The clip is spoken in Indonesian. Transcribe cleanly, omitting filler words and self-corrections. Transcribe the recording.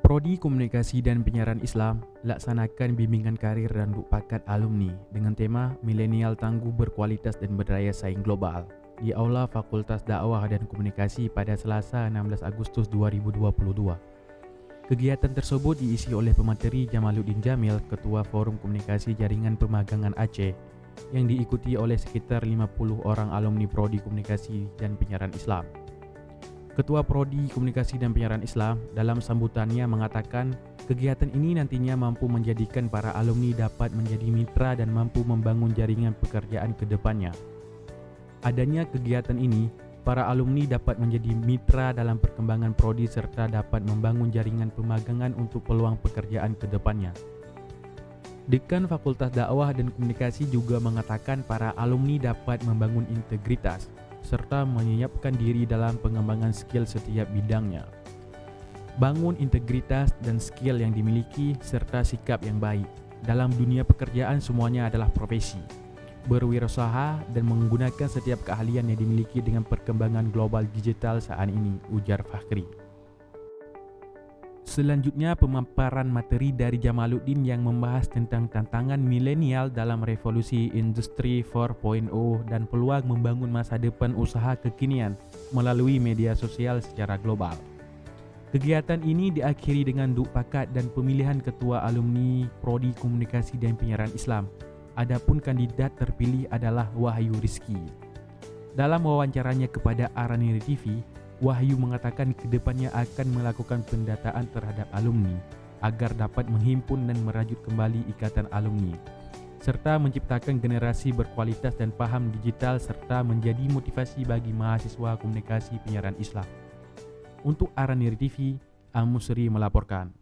Prodi Komunikasi dan Penyiaran Islam laksanakan bimbingan karir dan pakat alumni dengan tema Milenial Tangguh Berkualitas dan Berdaya Saing Global di Aula Fakultas Dakwah dan Komunikasi pada Selasa 16 Agustus 2022. Kegiatan tersebut diisi oleh pemateri Jamaluddin Jamil, Ketua Forum Komunikasi Jaringan Pemagangan Aceh, yang diikuti oleh sekitar 50 orang alumni Prodi Komunikasi dan Penyiaran Islam. Ketua Prodi Komunikasi dan Penyiaran Islam dalam sambutannya mengatakan kegiatan ini nantinya mampu menjadikan para alumni dapat menjadi mitra dan mampu membangun jaringan pekerjaan ke depannya. Adanya kegiatan ini, para alumni dapat menjadi mitra dalam perkembangan prodi serta dapat membangun jaringan pemagangan untuk peluang pekerjaan ke depannya. Dekan Fakultas Dakwah dan Komunikasi juga mengatakan para alumni dapat membangun integritas serta menyiapkan diri dalam pengembangan skill setiap bidangnya. Bangun integritas dan skill yang dimiliki serta sikap yang baik. Dalam dunia pekerjaan semuanya adalah profesi. Berwirausaha dan menggunakan setiap keahlian yang dimiliki dengan perkembangan global digital saat ini, ujar Fakhri. Selanjutnya, pemaparan materi dari Jamaluddin yang membahas tentang tantangan milenial dalam revolusi industri 4.0 dan peluang membangun masa depan usaha kekinian melalui media sosial secara global. Kegiatan ini diakhiri dengan duk pakat dan pemilihan ketua alumni Prodi Komunikasi dan Penyiaran Islam. Adapun kandidat terpilih adalah Wahyu Rizki. Dalam wawancaranya kepada Araniri TV, Wahyu mengatakan kedepannya akan melakukan pendataan terhadap alumni agar dapat menghimpun dan merajut kembali ikatan alumni, serta menciptakan generasi berkualitas dan paham digital serta menjadi motivasi bagi mahasiswa komunikasi penyiaran Islam. Untuk Araniri TV, Amusri melaporkan.